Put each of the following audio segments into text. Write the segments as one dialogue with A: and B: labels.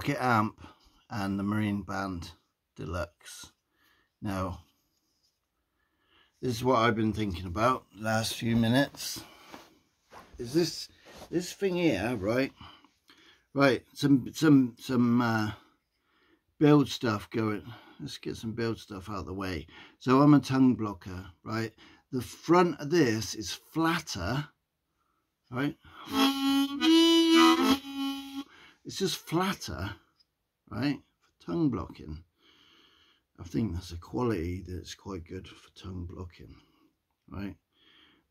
A: Rocket amp and the Marine Band Deluxe. Now, this is what I've been thinking about the last few minutes. Is this thing here, right? Right, some build stuff going. Let's get some build stuff out of the way. So I'm a tongue blocker, right? The front of this is flatter, right? It's just flatter, right? For tongue blocking. I think that's a quality that's quite good for tongue blocking, right?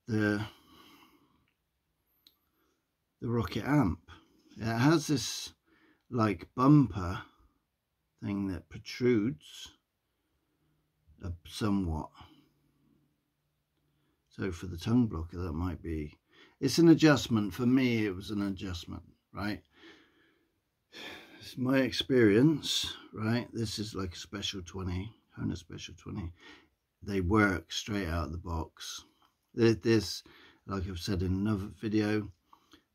A: The Rocket amp, it has this like bumper thing that protrudes somewhat. So for the tongue blocker, that might be, it's an adjustment. For me, it was an adjustment, right? It's my experience, right? This is like a Special 20, Hohner Special 20. They work straight out of the box. This, like I've said in another video,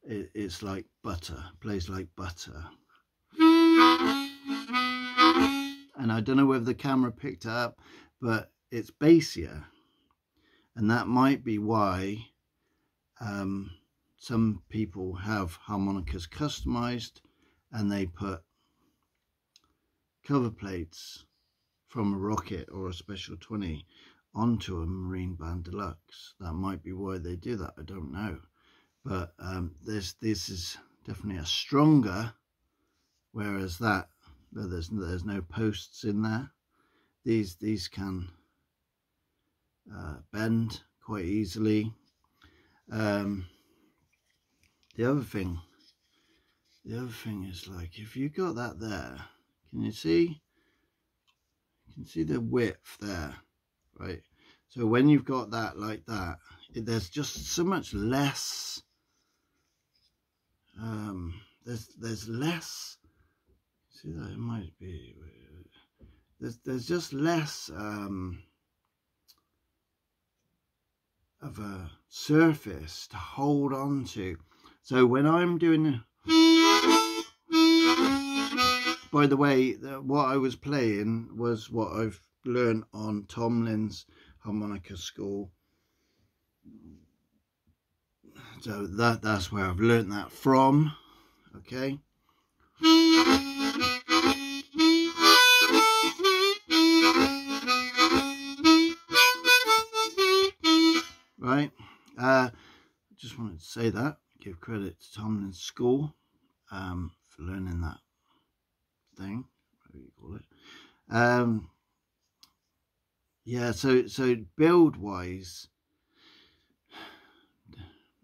A: it's like butter, plays like butter. And I don't know whether the camera picked it up, but it's bassier. And that might be why some people have harmonicas customized and they put cover plates from a Rocket or a Special 20 onto a Marine Band Deluxe. That might be why they do that, I don't know. But this is definitely a stronger, whereas that, there's no posts in there. These can bend quite easily. The other thing is, like, if you got that there, can you see? You can see the width there, right? So when you've got that like that, there's just so much less. There's less. See that it might be. There's just less of a surface to hold on to. So when I'm doing, by the way, what I was playing was what I've learned on Tomlin's harmonica school. So that's where I've learned that from. Okay. Right. Just wanted to say that. Give credit to Tomlin's school for learning that thing, whatever you call it. Yeah. So build wise,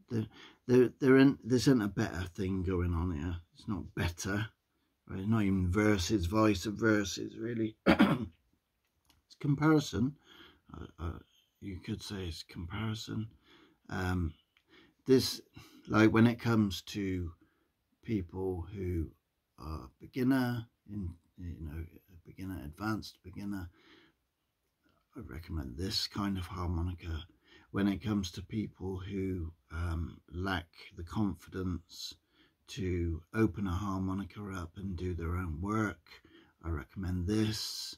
A: there isn't a better thing going on here. It's not better, right? It's not even verses, vice verses, really. It's comparison. You could say it's comparison. This, like, when it comes to people who are beginner, beginner, advanced beginner, I recommend this kind of harmonica. When it comes to people who lack the confidence to open a harmonica up and do their own work, I recommend this.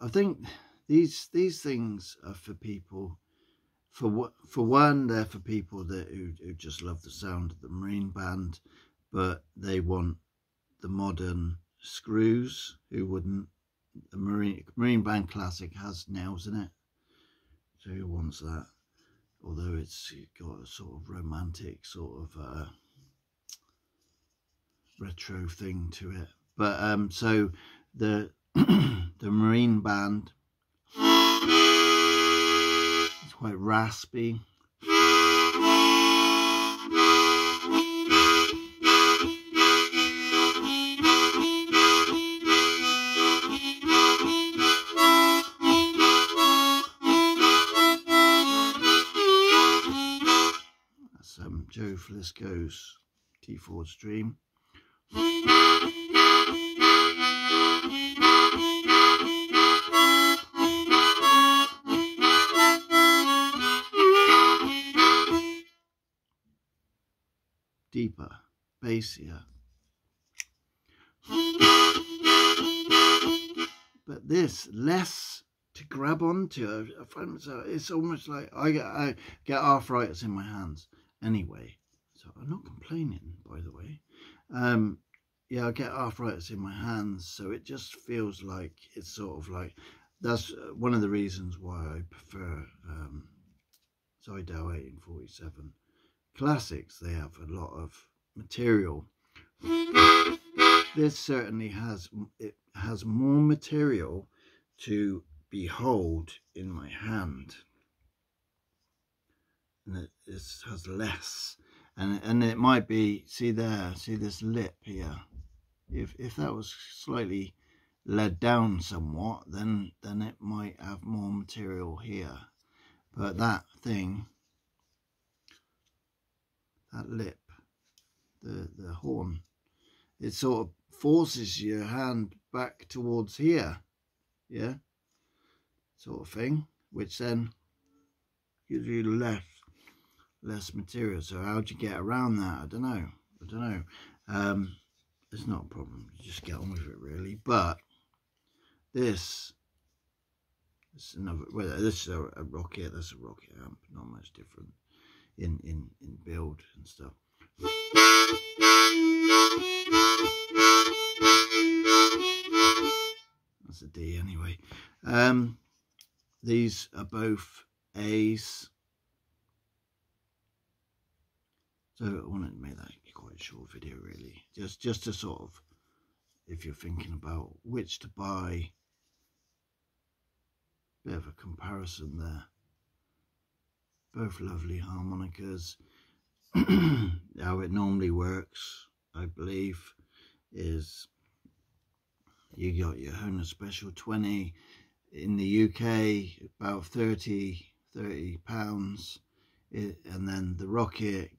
A: I think these things are for people. For one, they're for people who just love the sound of the Marine Band, but they want the modern screws. Who wouldn't? The Marine Band Classic has nails in it, so who wants that? Although it's got a sort of romantic, sort of retro thing to it. But so the the Marine Band is quite raspy. Joe Flisco's T4 Stream. bass here. But this, less to grab onto. I find myself, it's almost like I get arthritis in my hands anyway. So I'm not complaining, by the way. Yeah, I get arthritis in my hands, so it just feels like it's sort of like, that's one of the reasons why I prefer Seidel 1847 classics. They have a lot of material. This certainly has more material to behold in my hand, and this has less, and it might be, see there, see this lip here, if that was slightly led down somewhat, then it might have more material here, but that thing, that lip, the horn, it sort of forces your hand back towards here, yeah, sort of thing, which then gives you less material. So how do you get around that? I don't know. It's not a problem, you just get on with it really. But this is another, well, this is a Rocket, that's a Rocket amp, not much different in build and stuff. That's a D anyway. These are both A's. So I wanted to make that quite a short video really. Just to sort of, if you're thinking about which to buy, bit of a comparison there. Both lovely harmonicas. How it normally works, I believe, is you got your Hohner Special 20 in the UK, about 30 pounds, and then the Rocket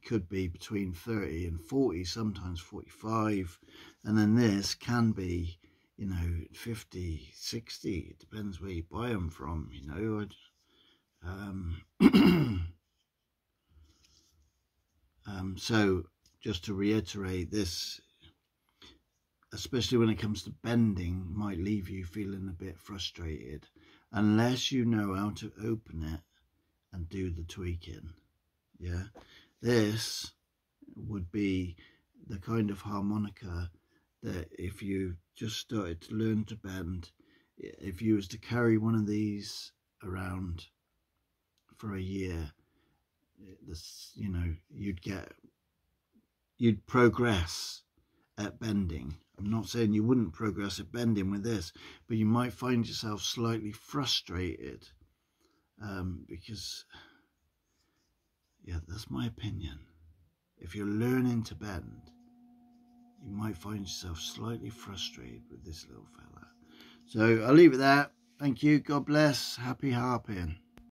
A: could be between 30 and 40, sometimes 45, and then this can be, you know, 50, 60, it depends where you buy them from, you know. So just to reiterate, this, especially when it comes to bending, might leave you feeling a bit frustrated unless you know how to open it and do the tweaking. Yeah, this would be the kind of harmonica that if you just started to learn to bend, if you was to carry one of these around for a year, this, you know, you'd progress at bending. I'm not saying you wouldn't progress at bending with this, but you might find yourself slightly frustrated because, yeah, that's my opinion. If you're learning to bend, you might find yourself slightly frustrated with this little fella. So I'll leave it there. Thank you. God bless. Happy harping.